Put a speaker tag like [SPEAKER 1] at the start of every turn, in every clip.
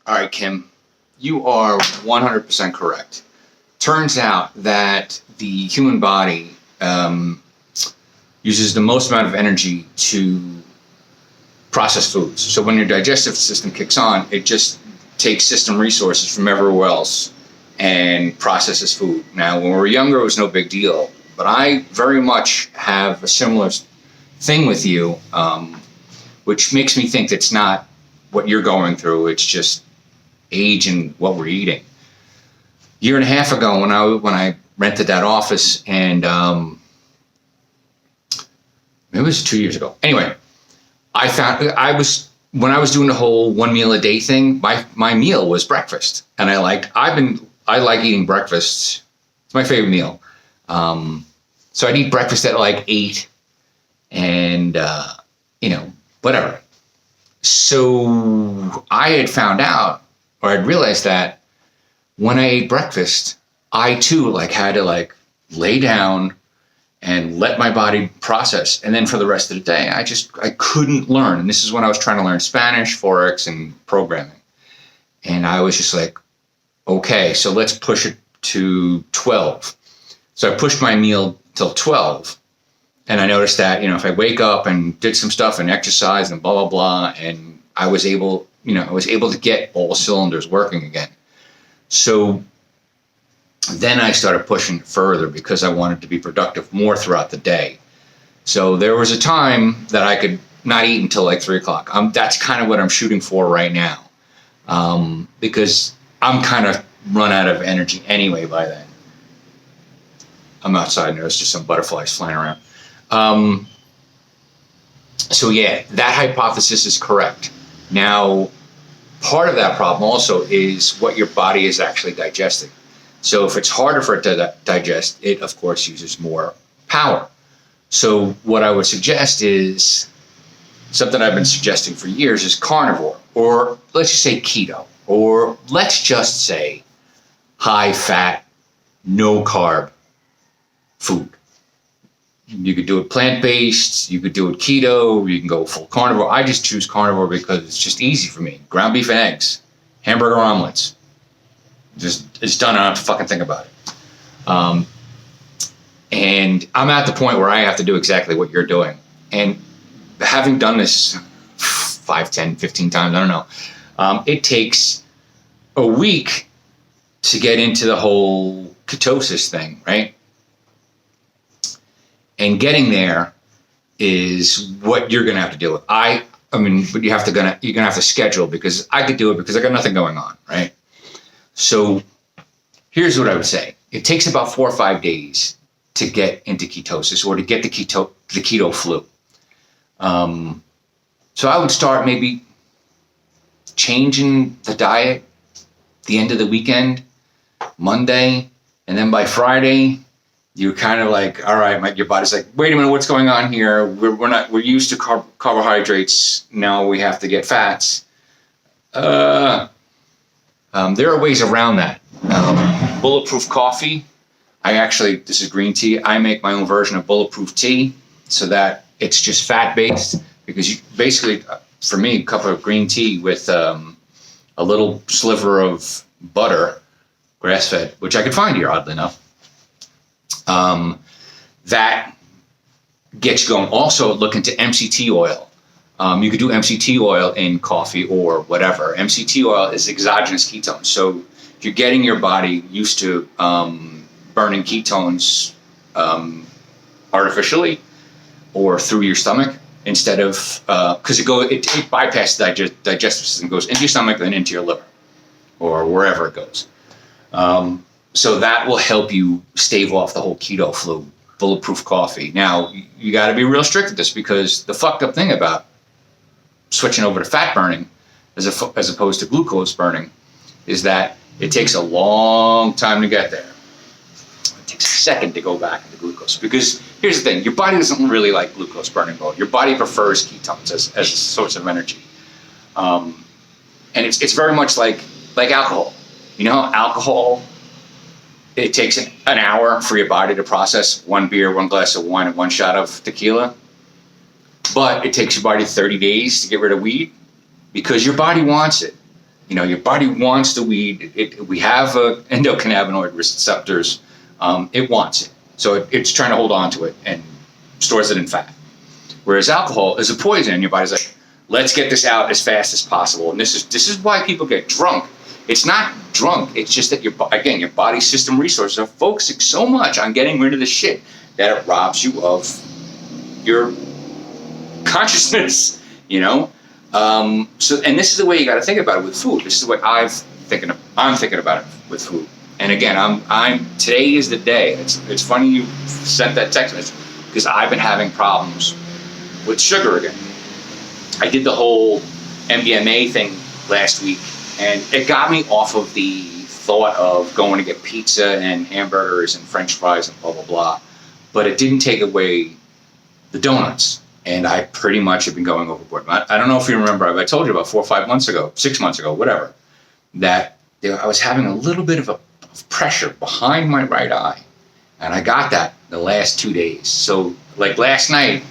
[SPEAKER 1] All right, Kim, you are 100% correct. Turns out that the human body uses the most amount of energy to process foods. So when your digestive system kicks on, it just takes system resources from everywhere else and processes food. Now, when we were younger, it was no big deal, but I very much have a similar thing with you, which makes me think it's not what you're going through. It's just age and what we're eating. A year and a half ago, when I rented that office, and it was 2 years ago. Anyway, when I was doing the whole 1 meal a day thing, my meal was breakfast, and I like eating breakfasts. It's my favorite meal. So I'd eat breakfast at like 8, and whatever. So I had found out, or I'd realized that when I ate breakfast, I too had to lay down and let my body process. And then for the rest of the day, I couldn't learn. And this is when I was trying to learn Spanish, Forex, and programming. And I was just like, okay, so let's push it to 12. So I pushed my meal till 12. And I noticed that, if I wake up and did some stuff and exercise and blah, blah, blah, and I was able to get all cylinders working again. So then I started pushing further because I wanted to be productive more throughout the day. So there was a time that I could not eat until 3 o'clock. That's kind of what I'm shooting for right now, because I'm kind of run out of energy anyway by then. I'm outside and there's just some butterflies flying around. So yeah, that hypothesis is correct. Now, part of that problem also is what your body is actually digesting. So if it's harder for it to digest, it of course uses more power. So what I would suggest is something I've been suggesting for years is carnivore, or let's just say keto, or let's just say high fat, no carb food. You could do it plant-based, you could do it keto, you can go full carnivore. I just choose carnivore because it's just easy for me. Ground beef and eggs, hamburger omelets. It's done, I don't have to fucking think about it. And I'm at the point where I have to do exactly what you're doing. And having done this 5, 10, 15 times, I don't know, it takes a week to get into the whole ketosis thing, right? And getting there is what you're going to have to deal with. But you're going to have to schedule, because I could do it because I got nothing going on, right? So here's what I would say. It takes about 4 or 5 days to get into ketosis, or to get the keto flu. So I would start maybe changing the diet the end of the weekend, Monday, and then by Friday, you're kind of like, all right, your body's like, wait a minute, what's going on here? We're used to carbohydrates. Now we have to get fats. There are ways around that. Bulletproof coffee. This is green tea. I make my own version of bulletproof tea so that it's just fat-based, because you basically, for me, a cup of green tea with a little sliver of butter, grass-fed, which I could find here, oddly enough. That gets you going. Also, look into MCT oil. You could do MCT oil in coffee or whatever. MCT oil is exogenous ketones. So you're getting your body used to burning ketones artificially or through your stomach, instead of because it bypasses the digestive system, goes into your stomach, then into your liver or wherever it goes. So that will help you stave off the whole keto flu. Bulletproof coffee. Now, you got to be real strict with this, because the fucked up thing about switching over to fat burning as opposed to glucose burning is that it takes a long time to get there. It takes a second to go back into glucose, because here's the thing. Your body doesn't really like glucose burning mode. Your body prefers ketones as a source of energy. And it's very much like alcohol. Alcohol, it takes an hour for your body to process 1 beer, 1 glass of wine, and 1 shot of tequila. But it takes your body 30 days to get rid of weed, because your body wants it. Your body wants the weed. We have endocannabinoid receptors. It wants it. So it's trying to hold on to it and stores it in fat. Whereas alcohol is a poison. Your body's like, let's get this out as fast as possible. And this is why people get drunk. It's not drunk. It's just that your body system resources are focusing so much on getting rid of the shit that it robs you of your consciousness, So, and this is the way you got to think about it with food. This is the way I'm thinking about it with food. And again, today is the day. It's funny you sent that text message because I've been having problems with sugar again. I did the whole MDMA thing last week, and it got me off of the thought of going to get pizza and hamburgers and French fries and blah, blah, blah. But it didn't take away the donuts. And I pretty much have been going overboard. I don't know if you remember, I told you about 4 or 5 months ago, 6 months ago, whatever, that I was having a little bit of pressure behind my right eye. And I got that the last 2 days. So like last night,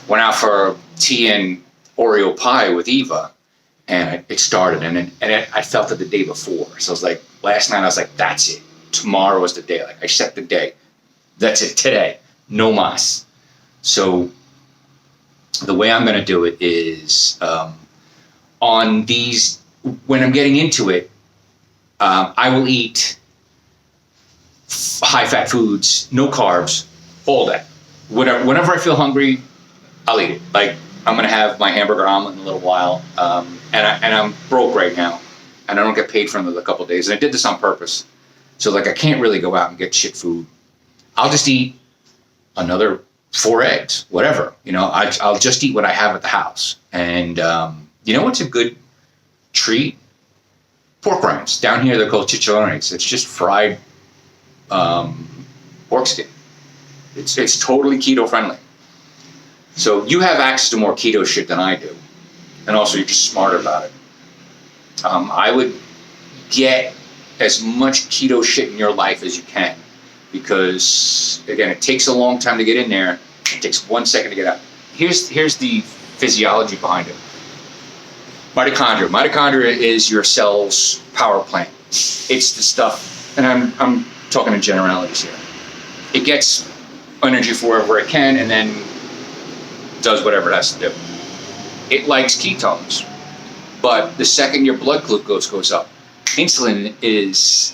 [SPEAKER 1] went out for tea and Oreo pie with Eva, and it started. And I felt it the day before. So I was like, last night I was like, that's it. Tomorrow is the day. Like I set the day. That's it, today. No mas. So the way I'm going to do it is on these, when I'm getting into it, I will eat high-fat foods, no carbs, all day. Whenever I feel hungry, I'll eat it. Like, I'm going to have my hamburger omelet in a little while, and I'm broke right now, and I don't get paid for another couple of days, and I did this on purpose. So, like, I can't really go out and get shit food. I'll just eat another 4 eggs, whatever. I'll just eat what I have at the house. And what's a good treat? Pork rinds. Down here they're called chicharrones. It's just fried pork skin. It's totally keto friendly. So you have access to more keto shit than I do, and also you're just smarter about it. I would get as much keto shit in your life as you can. Because, again, it takes a long time to get in there. It takes 1 second to get out. Here's the physiology behind it. Mitochondria. Mitochondria is your cell's power plant. It's the stuff, and I'm talking in generalities here. It gets energy for wherever it can, and then does whatever it has to do. It likes ketones. But the second your blood glucose goes up, insulin is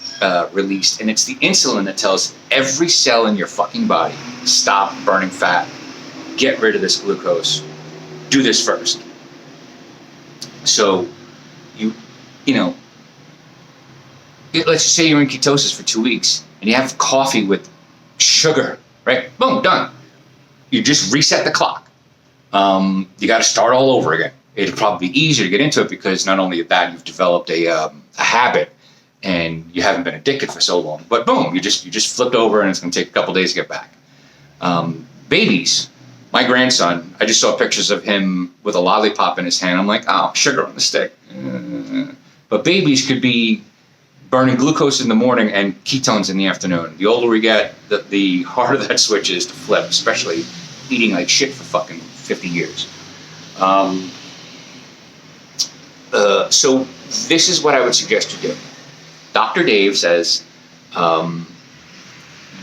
[SPEAKER 1] released, and it's the insulin that tells every cell in your fucking body, stop burning fat, get rid of this glucose, do this first. So let's just say you're in ketosis for 2 weeks and you have coffee with sugar, right? Boom, done. You just reset the clock. You got to start all over again. It'll probably be easier to get into it because not only that, you've developed a habit and you haven't been addicted for so long. But boom, you just flipped over, and it's going to take a couple days to get back. Babies, my grandson, I just saw pictures of him with a lollipop in his hand. I'm like, oh, sugar on the stick. But babies could be burning glucose in the morning and ketones in the afternoon. The older we get, the harder that switch is to flip, especially eating like shit for fucking 50 years. So this is what I would suggest you do. Dr. Dave says, go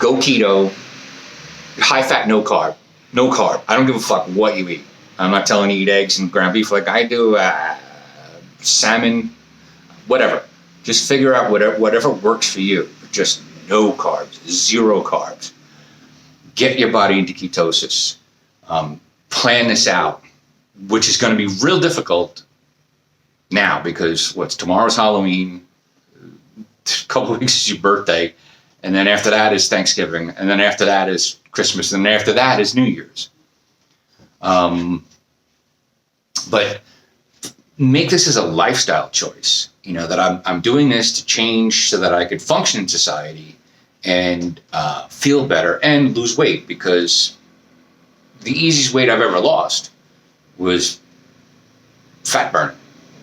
[SPEAKER 1] keto, high fat, no carb. No carb. I don't give a fuck what you eat. I'm not telling you to eat eggs and ground beef like I do, salmon, whatever. Just figure out whatever works for you. Just no carbs, 0 carbs. Get your body into ketosis. Plan this out, which is going to be real difficult now because tomorrow's Halloween, a couple of weeks is your birthday, and then after that is Thanksgiving, and then after that is Christmas, and then after that is New Year's. But make this as a lifestyle choice, that I'm doing this to change so that I could function in society and feel better and lose weight, because the easiest weight I've ever lost was fat burn.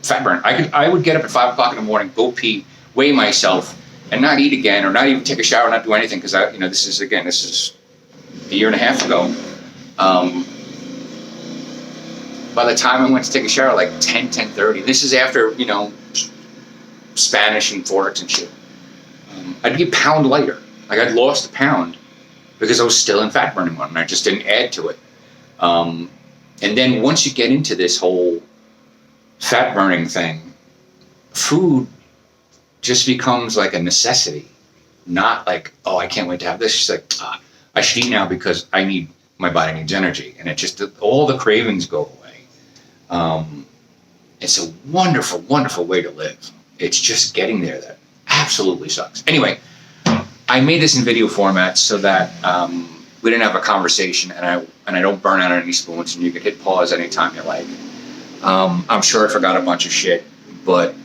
[SPEAKER 1] I would get up at 5 o'clock in the morning, go pee, weigh myself, and not eat again, or not even take a shower, not do anything, because this is a year and a half ago. By the time I went to take a shower, like 10:30. This is after Spanish and Forex and shit, I'd be a pound lighter. Like I'd lost a pound because I was still in fat burning mode and I just didn't add to it. And then once you get into this whole fat burning thing, food just becomes like a necessity, not like, oh, I can't wait to have this. It's like, I should eat now because my body needs energy, and it just, all the cravings go away. It's a wonderful, wonderful way to live. It's just getting there that absolutely sucks. Anyway, I made this in video format so that we didn't have a conversation, and I don't burn out any spoons, and you can hit pause anytime you like. I'm sure I forgot a bunch of shit, but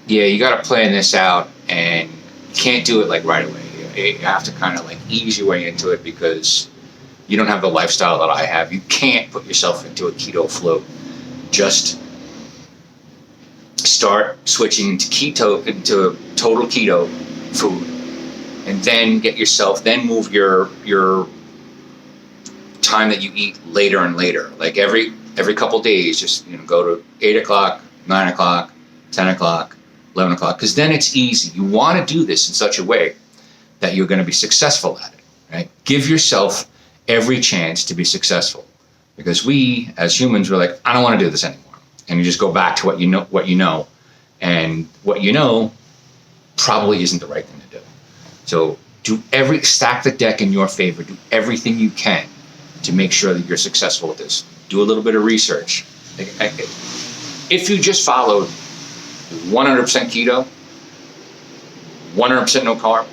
[SPEAKER 1] yeah, you got to plan this out, and you can't do it like right away. You have to kind of like ease your way into it because you don't have the lifestyle that I have. You can't put yourself into a keto flow. Just start switching into total keto food, and then then move your time that you eat later and later. Like every couple days, just go to 8 o'clock, 9 o'clock, 10 o'clock, 11 o'clock, because then it's easy. You want to do this in such a way that you're going to be successful at it, right? Give yourself every chance to be successful, because we as humans, we're like, I don't want to do this anymore, and you just go back to what you know, and what you know probably isn't the right thing to do. So stack the deck in your favor. Do everything you can to make sure that you're successful with this. Do a little bit of research. If you just followed 100% keto, 100% no carb,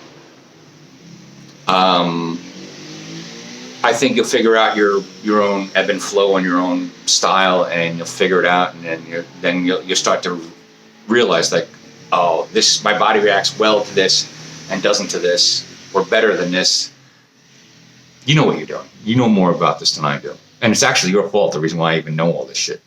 [SPEAKER 1] I think you'll figure out your own ebb and flow and your own style, and you'll figure it out, and then you'll start to realize, like, oh, my body reacts well to this and doesn't to this, or better than this. You know what you're doing. You know more about this than I do. And it's actually your fault, the reason why I even know all this shit.